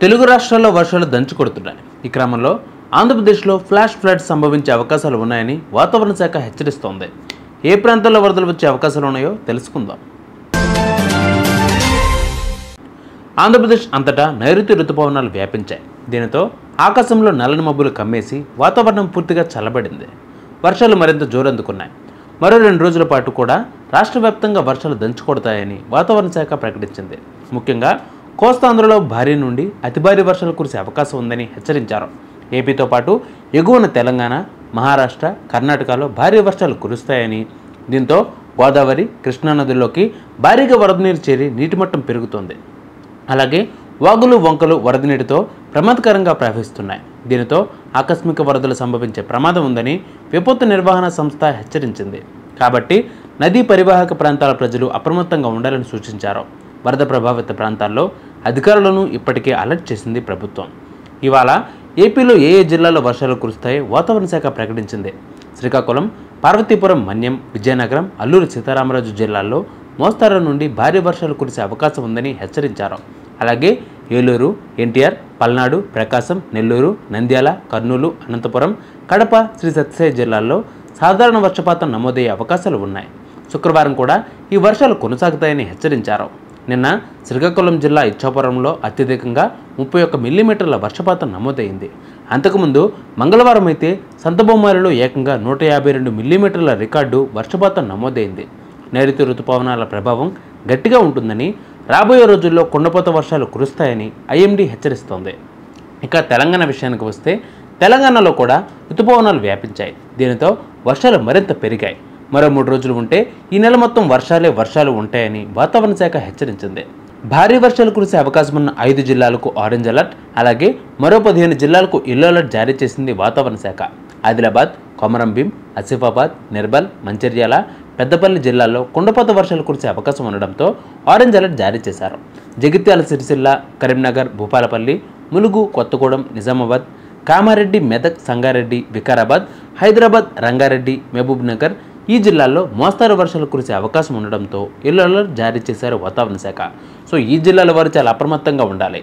తెలుగు రాష్ట్రాల్లో వర్షాలు దంచుకొడుతున్నాయి. ఈ క్రమంలో ఆంధ్రప్రదేశ్లో ఫ్లాష్ ఫ్లడ్స్ సంభవించే అవకాశాలు ఉన్నాయని వాతావరణ శాఖ హెచ్చరిస్తోంది. ఏ ప్రాంతాల్లో వరదలు వచ్చే అవకాశాలు ఉన్నాయో తెలుసుకుందాం. ఆంధ్రప్రదేశ్ అంతటా నైరుతి రుతుపవనాలు వ్యాపించాయి. దీనితో ఆకాశంలో నల్లని మబ్బులు కమ్మేసి వాతావరణం పూర్తిగా చల్లబడింది. వర్షాలు మరింత జోరందుకున్నాయి. మరో 2 రోజుల పాటు కూడా రాష్ట్ర వ్యాప్తంగా వర్షాలు దంచుకొడతాయని వాతావరణ శాఖ ప్రకటించింది. ముఖ్యంగా కోస్తాంధ్రలో భారీ నుండి అతి భారీ వర్షాలు కురిసే అవకాశం ఉందని హెచ్చరించారు. ఏపీతో పాటు ఎగువన తెలంగాణ, మహారాష్ట్ర, కర్ణాటకలో భారీ వర్షాలు కురుస్తాయని, దీంతో గోదావరి, కృష్ణా నదుల్లోకి భారీగా వరద నీరు చేరి నీటి మట్టం పెరుగుతోంది. అలాగే వాగులు, వంకలు వరద నీటితో ప్రమాదకరంగా ప్రవహిస్తున్నాయి. దీనితో ఆకస్మిక వరదలు సంభవించే ప్రమాదం ఉందని విపత్తు నిర్వహణ సంస్థ హెచ్చరించింది. కాబట్టి నదీ పరివాహక ప్రాంతాల ప్రజలు అప్రమత్తంగా ఉండాలని సూచించారు. వరద ప్రభావిత ప్రాంతాల్లో అధికారులను ఇప్పటికే అలర్ట్ చేసింది ప్రభుత్వం. ఇవాళ ఏపీలో ఏ జిల్లాలో వర్షాలు కురుస్తాయో వాతావరణ శాఖ ప్రకటించింది. శ్రీకాకుళం, పార్వతీపురం, మన్యం, విజయనగరం, అల్లూరు సీతారామరాజు జిల్లాల్లో మోస్తారు నుండి భారీ వర్షాలు కురిసే అవకాశం ఉందని హెచ్చరించారు. అలాగే ఏలూరు, ఎన్టీఆర్, పల్నాడు, ప్రకాశం, నెల్లూరు, నంద్యాల, కర్నూలు, అనంతపురం, కడప, శ్రీ సత్యసాయి జిల్లాల్లో సాధారణ వర్షపాతం నమోదయ్యే అవకాశాలు ఉన్నాయి. శుక్రవారం కూడా ఈ వర్షాలు కొనసాగుతాయని హెచ్చరించారు. నిన్న శ్రీకాకుళం జిల్లా ఇచ్చాపురంలో అత్యధికంగా 31 మిల్లీమీటర్ల వర్షపాతం నమోదైంది. అంతకుముందు మంగళవారం అయితే సంతబొమ్మాలిలో ఏకంగా 152 మిల్లీమీటర్ల రికార్డు వర్షపాతం నమోదైంది. నైరుతి రుతుపవనాల ప్రభావం గట్టిగా ఉంటుందని, రాబోయే రోజుల్లో కుండపోత వర్షాలు కురుస్తాయని ఐఎండీ హెచ్చరిస్తోంది. ఇక తెలంగాణ విషయానికి వస్తే తెలంగాణలో కూడా రుతుపవనాలు వ్యాపించాయి. దీనితో వర్షాలు మరింత పెరిగాయి. మరో 3 రోజులు ఉంటే ఈ నెల మొత్తం వర్షాలు ఉంటాయని వాతావరణ శాఖ హెచ్చరించింది. భారీ వర్షాలు కురిసే అవకాశం ఉన్న 5 జిల్లాలకు ఆరెంజ్ అలర్ట్, అలాగే మరో 15 జిల్లాలకు ఎల్లో అలర్ట్ జారీ చేసింది వాతావరణ శాఖ. ఆదిలాబాద్, కొమరంభీం, ఆసిఫాబాద్, నిర్మల్, మంచిర్యాల, పెద్దపల్లి జిల్లాల్లో కుండపోత వర్షాలు కురిసే అవకాశం ఉండడంతో ఆరెంజ్ అలర్ట్ జారీ చేశారు. జగిత్యాల, సిరిసిల్ల, కరీంనగర్, భూపాలపల్లి, ములుగు, కొత్తగూడెం, నిజామాబాద్, కామారెడ్డి, మెదక్, సంగారెడ్డి, వికారాబాద్, హైదరాబాద్, రంగారెడ్డి, మహబూబ్ నగర్ ఈ జిల్లాల్లో మోస్తారు వర్షాలు కురిసే అవకాశం ఉండడంతో ఎల్లో అలర్ట్ జారీ చేశారు వాతావరణ శాఖ. సో ఈ జిల్లాల వారు చాలా అప్రమత్తంగా ఉండాలి.